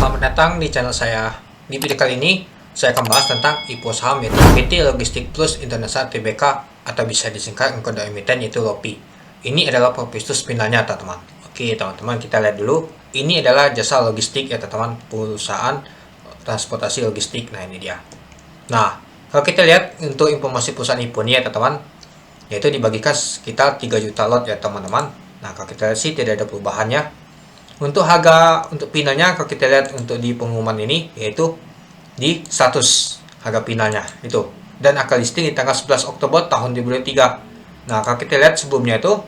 Selamat datang di channel saya. Di video kali ini, saya akan bahas tentang IPO saham yaitu PT Logistik Plus Indonesia Tbk atau bisa disingkat kode emiten yaitu LOPI. Ini adalah prospektus finalnya, teman-teman. Oke, teman-teman, kita lihat dulu. Ini adalah jasa logistik ya, teman-teman, perusahaan transportasi logistik. Nah, ini dia. Nah, kalau kita lihat untuk informasi perusahaan IPO ini ya, teman-teman, yaitu dibagikan sekitar 3 juta lot ya, teman-teman. Nah, kalau kita lihat sih tidak ada perubahannya. Untuk harga untuk finalnya, kalau kita lihat untuk di pengumuman ini yaitu di status harga finalnya itu, dan akan listing di tanggal 11 Oktober tahun 2023. Nah, kalau kita lihat sebelumnya itu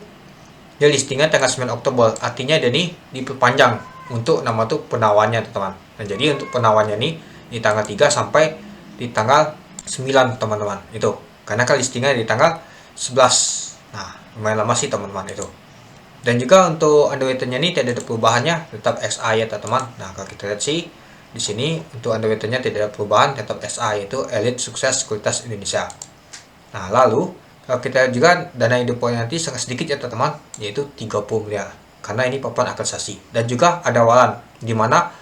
dia listingnya tanggal 9 Oktober, artinya dia ini diperpanjang untuk nama tuh penawarnya, teman-teman. Nah, jadi untuk penawarnya ini di tanggal 3 sampai di tanggal 9, teman-teman. Itu karena kan listingnya di tanggal 11. Nah, lumayan lama sih, teman-teman, itu. Dan juga untuk underwriternya ini tidak ada perubahannya, tetap SA ya, teman-teman. Nah, kalau kita lihat sih di sini untuk underwriternya tidak ada perubahan, tetap SA, yaitu Elite Sukses Sekuritas Indonesia. Nah, lalu kalau kita lihat juga dana independen nanti sangat sedikit ya, teman-teman, yaitu 30 miliar. Karena ini paparan aktualisasi. Dan juga ada waran di mana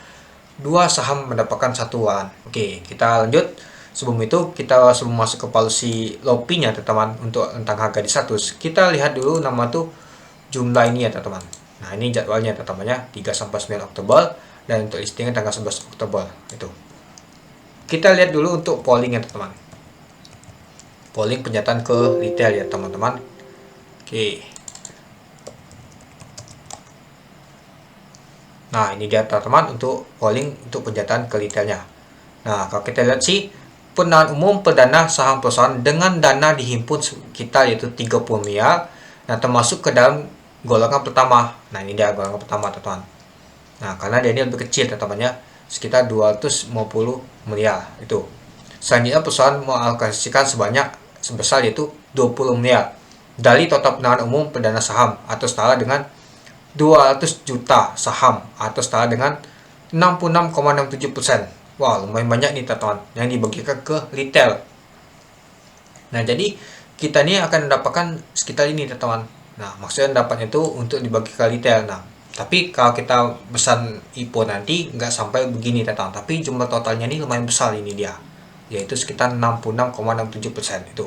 2 saham mendapatkan 1 waran. Oke, kita lanjut. Sebelum itu, sebelum masuk ke policy LOPI-nya, teman-teman, untuk tentang harga di status, kita lihat dulu nama tuh jumlah ini ya, teman-teman. Nah, ini jadwalnya, teman-teman, 3 sampai 9 Oktober, dan untuk listingnya tanggal 11 Oktober itu. Kita lihat dulu untuk polling ya, teman-teman. Polling penyataan ke retail ya, teman-teman. Oke. Nah, ini dia, teman-teman, untuk polling untuk penyataan ke retailnya. Nah, kalau kita lihat sih penawaran umum perdana saham perusahaan dengan dana dihimpun kita yaitu 30 miliar. Nah, termasuk ke dalam golongan pertama. Nah, ini dia golongan pertama, teman-teman. Nah, karena dia ini lebih kecil, teman-teman, sekitar 250 miliar itu. Selanjutnya perusahaan mengalokasikan sebesar yaitu 20 miliar dari total penawaran umum perdana saham atau setara dengan 200 juta saham atau setara dengan 66,67%. Wah, lumayan banyak nih, teman-teman, yang dibagikan ke retail. Nah, jadi kita ini akan mendapatkan sekitar ini, teman-teman. Nah, maksudnya dapatnya itu untuk dibagi ke retail. Nah, tapi kalau kita pesan IPO nanti nggak sampai begini, teman-teman. Tapi jumlah totalnya ini lumayan besar, ini dia, yaitu sekitar 66,67% itu.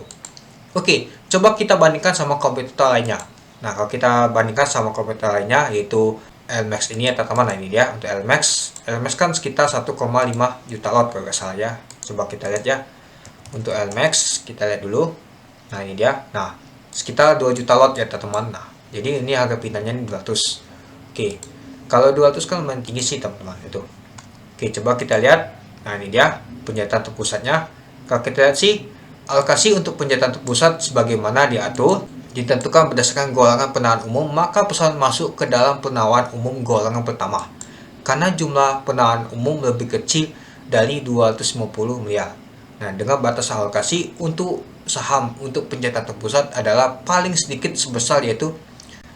Oke, coba kita bandingkan sama kompetitor lainnya. Nah, kalau kita bandingkan sama kompetitor lainnya yaitu LMAX ini ya, teman-teman. Nah, ini dia untuk LMAX. LMAX kan sekitar 1,5 juta lot kalau nggak salah ya. Coba kita lihat ya. Untuk LMAX kita lihat dulu. Nah, ini dia. Nah, sekitar 2 juta lot ya, teman-teman. Nah, jadi ini harga finalnya ini 200. Oke. Kalau 200 kan lumayan tinggi sih, teman-teman, itu. Oke, coba kita lihat. Nah, ini dia penyataan terpusatnya. Kalau kita lihat sih alokasi untuk penyataan terpusat sebagaimana diatur ditentukan berdasarkan golongan penawaran umum, maka perusahaan masuk ke dalam penawaran umum golongan pertama. Karena jumlah penawaran umum lebih kecil dari 250 miliar. Nah, dengan batas alokasi untuk saham untuk pencetak terpusat adalah paling sedikit sebesar yaitu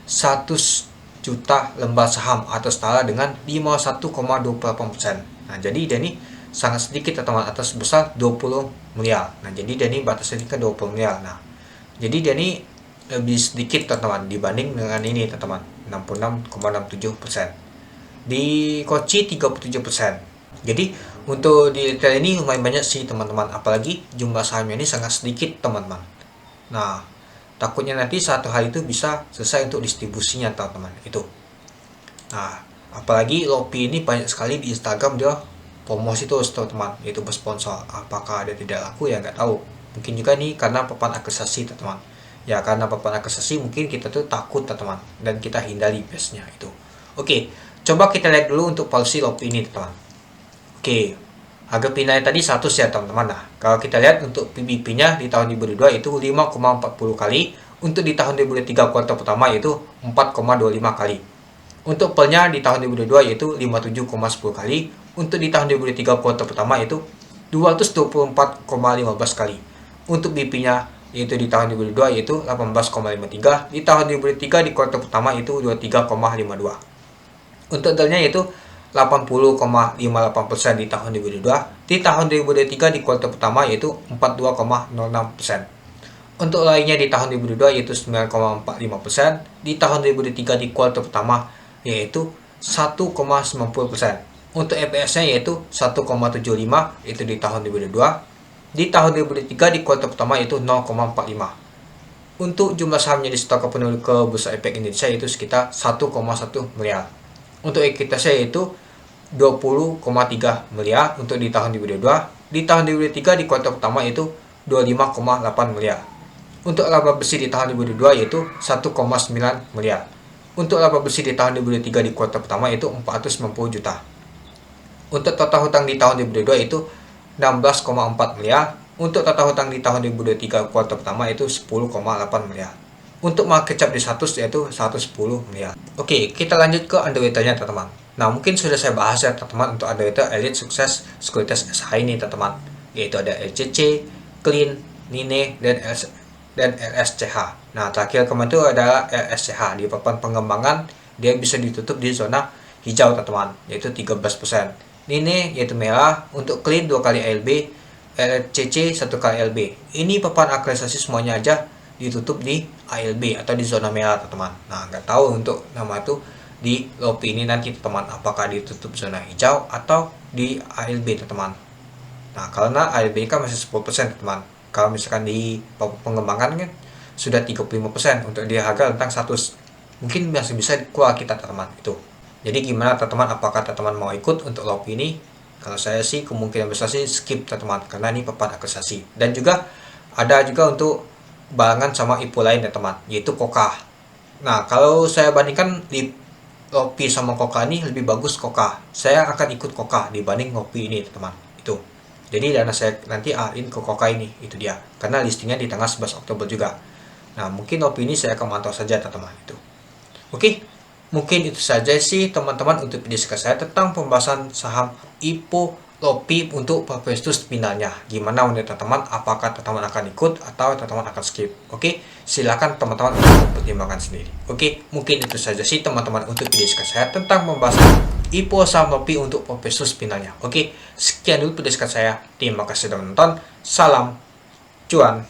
100 juta lembar saham atau setara dengan 51,28%. Nah, jadi dia ini sangat sedikit, teman-teman, atau sebesar 20 miliar. Nah, jadi dia ini batasnya ke 20 miliar. Nah, jadi dia ini lebih sedikit, teman-teman, dibanding dengan ini, teman-teman, 66,67%. Di Koci 37%. Jadi untuk di retail ini lumayan banyak sih, teman-teman, apalagi jumlah sahamnya ini sangat sedikit, teman-teman. Nah, takutnya nanti satu hari itu bisa selesai untuk distribusinya, teman-teman, itu. Nah, apalagi LOPI ini banyak sekali di Instagram dia promosi terus, teman-teman, yaitu bersponsor. Apakah ada tidak laku ya nggak tahu. Mungkin juga nih karena papan akselerasi, teman-teman. Ya, karena papan akselerasi mungkin kita tuh takut, teman-teman, dan kita hindari biasanya itu. Oke, coba kita lihat dulu untuk policy LOPI ini, teman-teman. Oke, harga finalnya tadi 100 ya, teman-teman. Nah, kalau kita lihat untuk PBP-nya di tahun 2022 itu 5,40 kali, untuk di tahun 2023 kuartal pertama yaitu 4,25 kali. Untuk PEL-nya di tahun 2022 yaitu 57,10 kali, untuk di tahun 2023 kuartal pertama yaitu 224,15 kali. Untuk BP-nya yaitu di tahun 2022 yaitu 18,53, di tahun 2023 di kuartal pertama itu 23,52. Untuk DEL-nya yaitu 80,58% di tahun 2022, di tahun 2023 di kuartal pertama yaitu 42,06%. Untuk lainnya di tahun 2022 yaitu 9,45%, di tahun 2023 di kuartal pertama yaitu 1,90%. Untuk EPS-nya yaitu 1,75 itu di tahun 2022. Di tahun 2023 di kuartal pertama itu 0,45. Untuk jumlah sahamnya di stok penuh ke Bursa Efek Indonesia itu sekitar 1,1 miliar. Untuk ekuitasnya yaitu 20,3 miliar untuk di tahun 2022. Di tahun 2023 di kuartal pertama itu 25,8 miliar. Untuk laba bersih di tahun 2022 yaitu 1,9 miliar. Untuk laba bersih di tahun 2023 di kuartal pertama itu 490 juta. Untuk total hutang di tahun 2022 itu 16,4 miliar. Untuk total hutang di tahun 2023 kuartal pertama itu 10,8 miliar. Untuk market cap di 100 yaitu 110 miliar. Oke, kita lanjut ke underwriter-nya teman-teman. Nah, mungkin sudah saya bahas ya teman-teman untuk underwriter Elite Sukses Sekuritas SH ini teman-teman. Yaitu ada LCC, Clean, Nine, dan LSCH. Nah, terakhir kemarin itu adalah LSCH. Di papan pengembangan dia bisa ditutup di zona hijau teman-teman, yaitu 13%. Nine yaitu merah, untuk Clean 2 kali ALB, LCC 1 kali ALB. Ini papan aktualisasi semuanya aja ditutup di ALB atau di zona merah teman-teman. Nah, nggak tahu untuk nama itu di LOPI ini nanti teman apakah ditutup zona hijau atau di ALB teman. Nah, karena ALB kan masih 10% teman. Kalau misalkan di pengembangan kan sudah 35% untuk di harga tentang 100. Mungkin masih bisa keluar kita teman itu. Jadi gimana teman, apakah teman mau ikut untuk LOPI ini? Kalau saya sih kemungkinan besar sih skip teman, karena ini papan aktualisasi. Dan juga ada juga untuk barengan sama IPO lain ya teman, yaitu KOKA. Nah, kalau saya bandingkan di LOPI sama KOKA ini lebih bagus KOKA. Saya akan ikut KOKA dibanding LOPI ini teman. Itu. Jadi dana saya nanti in ke KOKA ini, itu dia. Karena listingnya di tanggal 11 Oktober juga. Nah, mungkin LOPI ini saya akan mantau saja teman-teman itu. Oke. Mungkin itu saja sih teman-teman untuk video saya tentang pembahasan saham IPO LOPI untuk Perpetuus finalnya. Gimana menurut teman-teman? Apakah teman-teman akan ikut atau teman-teman akan skip? Oke, silakan teman-teman untuk pertimbangkan sendiri. Oke, mungkin itu saja sih teman-teman untuk video saya tentang pembahasan IPO saham LOPI untuk Perpetuus finalnya. Oke, sekian dulu video saya. Terima kasih sudah menonton. Salam cuan.